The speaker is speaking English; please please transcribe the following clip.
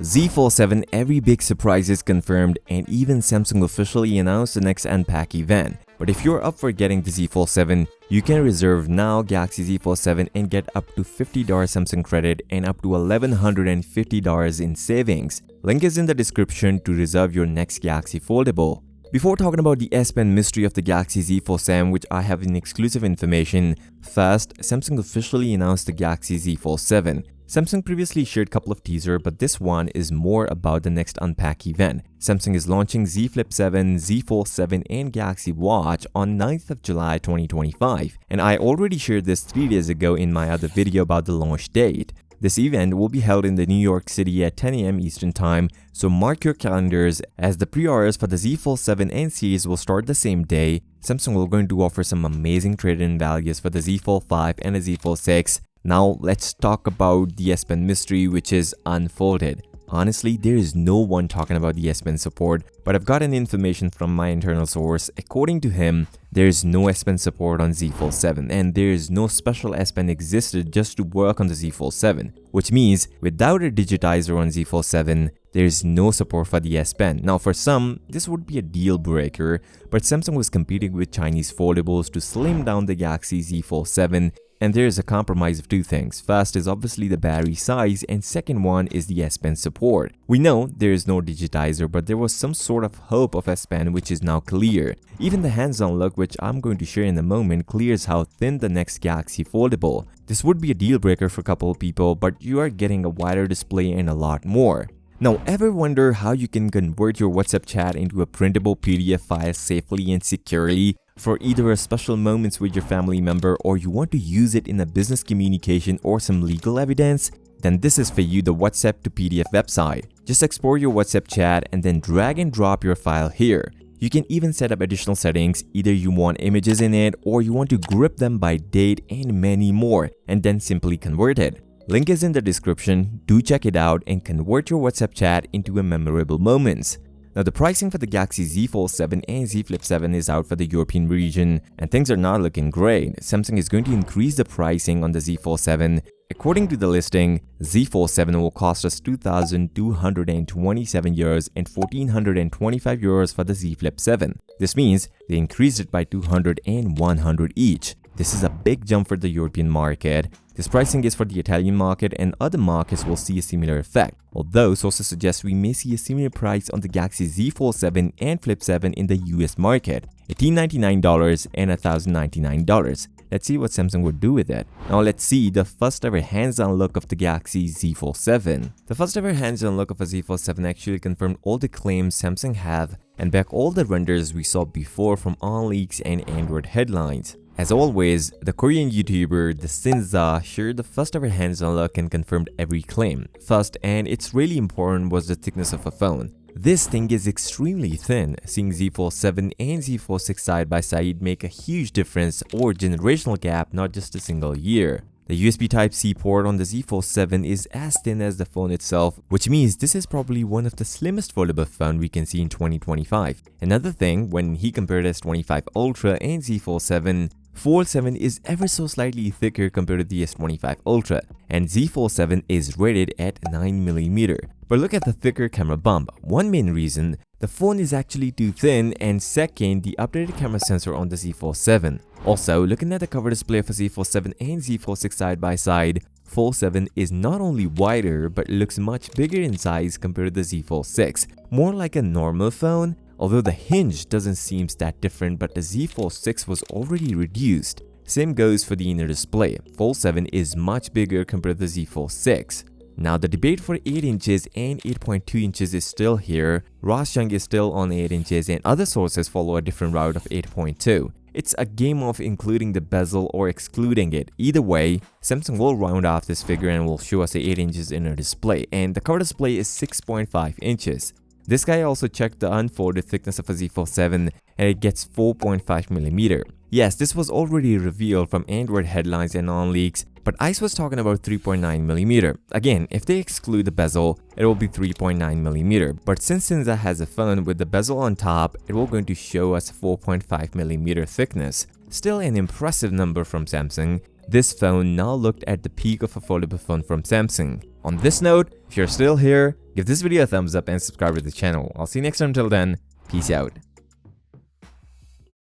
Z Fold 7, every big surprise is confirmed, and even Samsung officially announced the next unpack event. But if you're up for getting the Z Fold 7, you can reserve now Galaxy Z Fold 7 and get up to $50 Samsung credit and up to $1,150 in savings. Link is in the description to reserve your next Galaxy Foldable. Before talking about the SPEN mystery of the Galaxy Z Fold 7, which I have in exclusive information, first, Samsung officially announced the Galaxy Z Fold 7. Samsung previously shared a couple of teasers, but this one is more about the next unpack event. Samsung is launching Z Flip 7, Z Fold 7 and Galaxy Watch on 9th of July 2025, and I already shared this 3 days ago in my other video about the launch date. This event will be held in the New York City at 10 AM Eastern Time, so mark your calendars as the pre-orders for the Z Fold 7 and series will start the same day. Samsung will going to offer some amazing trade-in values for the Z Fold 5 and the Z Fold 6. Now let's talk about the SPEN mystery, which is unfolded. Honestly, there is no one talking about the SPEN support, but I've gotten information from my internal source. According to him, there is no SPEN support on Z Fold 7, and there is no special SPEN existed just to work on the Z Fold 7, which means without a digitizer on Z Fold 7, there is no support for the SPEN. Now for some, this would be a deal breaker, but Samsung was competing with Chinese foldables to slim down the Galaxy Z Fold 7. And there is a compromise of two things. First is obviously the battery size, and second one is the S Pen support. We know there is no digitizer, but there was some sort of hope of S Pen, which is now clear. Even the hands-on look, which I'm going to share in a moment, clears how thin the next Galaxy Foldable. This would be a deal breaker for a couple of people, but you are getting a wider display and a lot more. Now, ever wonder how you can convert your WhatsApp chat into a printable PDF file safely and securely for either a special moments with your family member, or you want to use it in a business communication or some legal evidence? Then this is for you, the WhatsApp to PDF website. Just export your WhatsApp chat and then drag and drop your file here. You can even set up additional settings, either you want images in it or you want to group them by date and many more, and then simply convert it. Link is in the description. Do check it out and convert your WhatsApp chat into a memorable moments. Now the pricing for the Galaxy Z Fold 7 and Z Flip 7 is out for the European region, and things are not looking great. Samsung is going to increase the pricing on the Z Fold 7. According to the listing, Z Fold 7 will cost us 2,227 euros and 1,425 euros for the Z Flip 7. This means they increased it by 200 and 100 each. This is a big jump for the European market. This pricing is for the Italian market, and other markets will see a similar effect. Although sources suggest we may see a similar price on the Galaxy Z Fold 7 and Flip 7 in the US market, $1,899 and $1,099. Let's see what Samsung would do with it. Now let's see the first ever hands-on look of the Galaxy Z Fold 7. The first ever hands-on look of a Z Fold 7 actually confirmed all the claims Samsung have and back all the renders we saw before from On Leaks and Android headlines. As always, the Korean YouTuber The Sinza shared the first ever hands-on look and confirmed every claim. First, and it's really important, was the thickness of a phone. This thing is extremely thin. Seeing Z Fold 7 and Z Fold 6 side by side make a huge difference or generational gap, not just a single year. The USB Type-C port on the Z Fold 7 is as thin as the phone itself, which means this is probably one of the slimmest foldable phone we can see in 2025. Another thing, when he compared S25 Ultra and Z Fold 7, Fold 7 is ever so slightly thicker compared to the S25 Ultra, and Z Fold 7 is rated at 9mm. But look at the thicker camera bump. One main reason, the phone is actually too thin, and second, the updated camera sensor on the Z Fold 7. Also, looking at the cover display for Z Fold 7 and Z Fold 6 side by side, Fold 7 is not only wider but looks much bigger in size compared to the Z Fold 6, more like a normal phone. Although the hinge doesn't seem that different, but the Z Fold 6 was already reduced. Same goes for the inner display. Fold 7 is much bigger compared to the Z Fold 6. Now the debate for 8 inches and 8.2 inches is still here. Ross Young is still on 8 inches and other sources follow a different route of 8.2. It's a game of including the bezel or excluding it. Either way, Samsung will round off this figure and will show us a 8 inches inner display, and the cover display is 6.5 inches. This guy also checked the unfolded thickness of a Z Fold 7 and it gets 4.5mm. Yes, this was already revealed from Android headlines and On Leaks, but ICE was talking about 3.9mm. Again, if they exclude the bezel, it will be 3.9mm. But since Sinza has a phone with the bezel on top, it will going to show us 4.5mm thickness. Still an impressive number from Samsung. This phone now looked at the peak of a foldable phone from Samsung. On this note, if you're still here, give this video a thumbs up and subscribe to the channel. I'll see you next time. Until then, peace out.